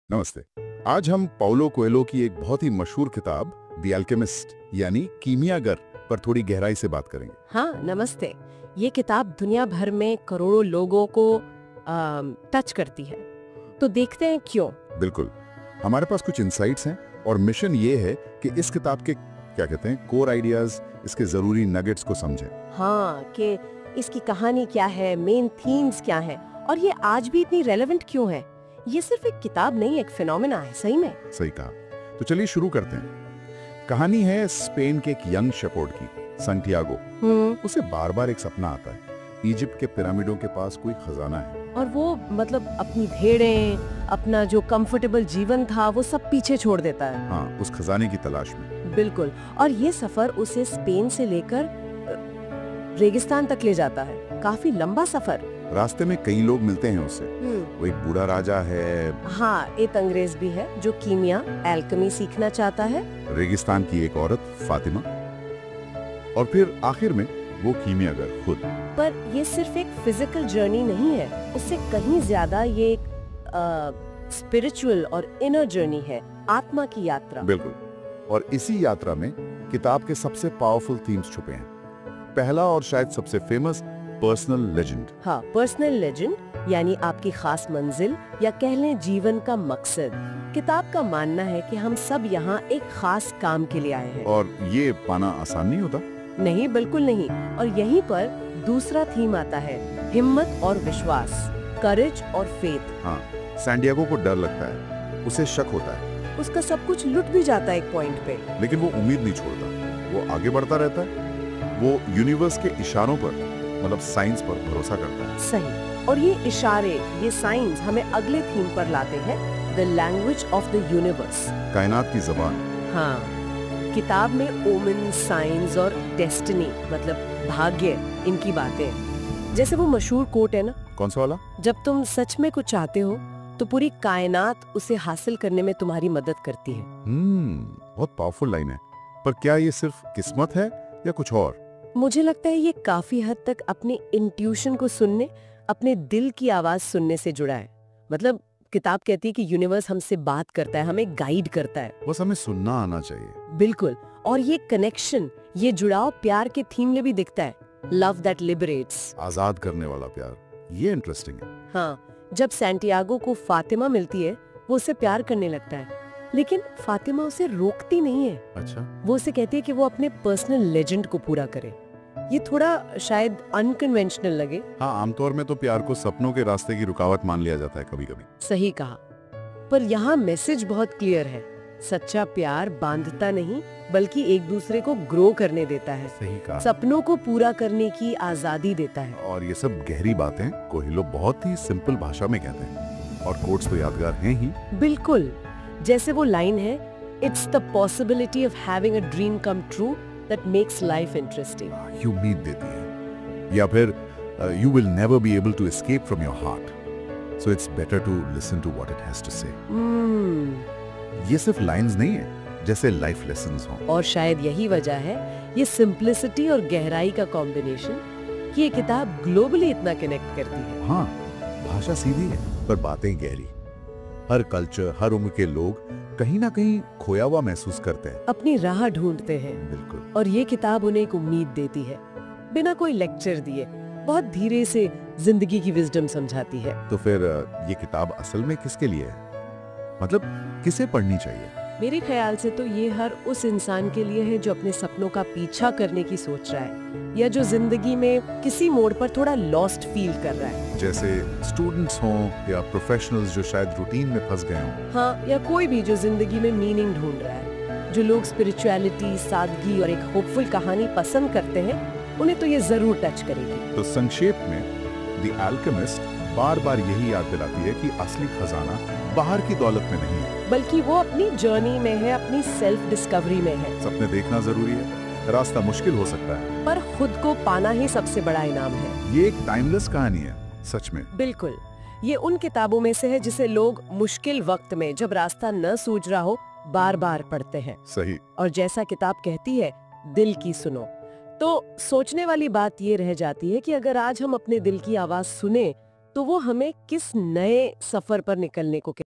नमस्ते। आज हम पाउलो कोएल्हो की एक बहुत ही मशहूर किताब द अल्केमिस्ट यानी कीमियागर पर थोड़ी गहराई से बात करेंगे। हाँ, नमस्ते। ये किताब दुनिया भर में करोड़ों लोगों को टच करती है। तो देखते हैं क्यों। बिल्कुल, हमारे पास कुछ इंसाइट्स हैं और मिशन ये है कि इस किताब के क्या कहते हैं कोर आइडियाज, इसके जरूरी नगेट्स को समझें। हाँ, कि इसकी कहानी क्या है, मेन थीम्स क्या है और ये आज भी इतनी रेलेवेंट क्यों है। ये सिर्फ एक किताब नहीं, एक फिनोमेना है सही में। सही कहा। तो चलिए शुरू करते हैं। कहानी है स्पेन के एक यंग शेपर्ड की, सैंटियागो। उसे बार बार एक सपना आता है, इजिप्ट के पिरामिडों के पास कोई खजाना है और वो मतलब अपनी भेड़ें, अपना जो कंफर्टेबल जीवन था वो सब पीछे छोड़ देता है। हाँ, उस खजाने की तलाश में। बिल्कुल। और ये सफर उसे स्पेन से लेकर रेगिस्तान तक ले जाता है। काफी लंबा सफर। रास्ते में कई लोग मिलते हैं उससे। वो एक बूढ़ा राजा है, हाँ, एक अंग्रेज भी है जो कीमिया, एल्केमी सीखना चाहता है। रेगिस्तान की एक औरत फातिमा, और फिर आखिर में वो कीमियागर खुद। पर ये सिर्फ एक फिजिकल जर्नी नहीं है, उससे कहीं ज्यादा ये एक स्पिरिचुअल और इनर जर्नी है, आत्मा की यात्रा। बिल्कुल। और इसी यात्रा में किताब के सबसे पावरफुल थीम्स छुपे हैं। पहला और शायद सबसे फेमस, पर्सनल लेजेंड। हाँ, पर्सनल लेजेंड यानी आपकी खास मंजिल या कह लें जीवन का मकसद। किताब का मानना है कि हम सब यहाँ एक खास काम के लिए आए हैं। और ये पाना आसान नहीं होता। नहीं, बिल्कुल नहीं। और यहीं पर दूसरा थीम आता है, हिम्मत और विश्वास, करेज और फेथ। हाँ, सैंटियागो को डर लगता है, उसे शक होता है, उसका सब कुछ लुट भी जाता है एक पॉइंट पे। लेकिन वो उम्मीद नहीं छोड़ता। वो आगे बढ़ता रहता है। वो यूनिवर्स के इशारों पर, मतलब साइंस पर भरोसा करता है। सही। और ये इशारे, ये साइंस हमें अगले थीम पर लाते हैं, the language of the universe, कायनात की जबान। हाँ, किताब में ओमन, साइंस और डेस्टिनी मतलब भाग्य, इनकी बातें। जैसे वो मशहूर कोट है ना, कौन सा वाला? जब तुम सच में कुछ चाहते हो तो पूरी कायनात उसे हासिल करने में तुम्हारी मदद करती है। बहुत पावरफुल लाइन है। पर क्या ये सिर्फ किस्मत है या कुछ और? मुझे लगता है ये काफी हद तक अपने इंट्यूशन को सुनने, अपने दिल की आवाज सुनने से जुड़ा है। मतलब किताब कहती है कि यूनिवर्स हमसे बात करता है, हमें गाइड करता है। बस हमें सुनना आना चाहिए। बिल्कुल। और ये कनेक्शन, ये जुड़ाव प्यार के थीम में भी दिखता है, लव दैट लिबरेट्स, आजाद करने वाला प्यार। ये इंटरेस्टिंग है। हाँ, जब सैंटियागो को फातिमा मिलती है, वो उससे प्यार करने लगता है, लेकिन फातिमा उसे रोकती नहीं है। अच्छा। वो उसे कहती है कि वो अपने पर्सनल लेजेंड को पूरा करे। ये थोड़ा शायद अनकन्वेंशनल लगे। हाँ, आमतौर में तो प्यार को सपनों के रास्ते की रुकावट मान लिया जाता है कभी-कभी। सही कहा। पर यहाँ मैसेज बहुत क्लियर है, सच्चा प्यार बांधता नहीं बल्कि एक दूसरे को ग्रो करने देता है, सही कहा। सपनों को पूरा करने की आजादी देता है। और ये सब गहरी बातें कोएल्हो बहुत ही सिंपल भाषा में कहते हैं, और कोट्स तो यादगार हैं ही। बिल्कुल। जैसे वो लाइन है, it's the possibility of having a dream come true that makes life interesting. ये उम्मीद देती है। या फिर you will never be able to escape from your heart, so it's better to listen to what it has to say. ये सिर्फ lines नहीं है, जैसे लाइफ लेसन्स हों। और शायद यही वजह है, ये सिंप्लिसिटी और गहराई का कॉम्बिनेशन, कि ये किताब ग्लोबली इतना कनेक्ट करती है। हाँ, भाषा सीधी है पर बातें गहरी। हर कल्चर, हर उम्र के लोग कहीं ना कहीं खोया हुआ महसूस करते हैं, अपनी राह ढूंढते हैं। बिल्कुल। और ये किताब उन्हें एक उम्मीद देती है, बिना कोई लेक्चर दिए, बहुत धीरे से जिंदगी की विजडम समझाती है। तो फिर ये किताब असल में किसके लिए है? मतलब किसे पढ़नी चाहिए? मेरे ख्याल से तो ये हर उस इंसान के लिए है जो अपने सपनों का पीछा करने की सोच रहा है, या जो जिंदगी में किसी मोड़ पर थोड़ा लॉस्ट फील कर रहा है। जैसे स्टूडेंट्स हों या प्रोफेशनल्स जो शायद रूटीन में फंस गए हों। हाँ, या कोई भी जो जिंदगी में मीनिंग ढूंढ रहा है। जो लोग स्पिरिचुअलिटी, सादगी और एक होपफुल कहानी पसंद करते हैं, उन्हें तो ये जरूर टच करेगी। तो संक्षेप में, द अल्केमिस्ट बार बार यही याद दिलाती है कि असली खजाना बाहर की दौलत में नहीं है, बल्कि वो अपनी जर्नी में है, अपनी सेल्फ डिस्कवरी में है। सपने देखना जरूरी है, रास्ता मुश्किल हो सकता है, पर खुद को पाना ही सबसे बड़ा इनाम है। ये एक टाइमलेस कहानी है, सच में। बिल्कुल। ये उन किताबों में से है जिसे लोग मुश्किल वक्त में, जब रास्ता न सूझ रहा हो, बार बार पढ़ते हैं। सही। और जैसा किताब कहती है, दिल की सुनो। तो सोचने वाली बात ये रह जाती है कि अगर आज हम अपने दिल की आवाज सुने, तो वो हमें किस नए सफर पर निकलने को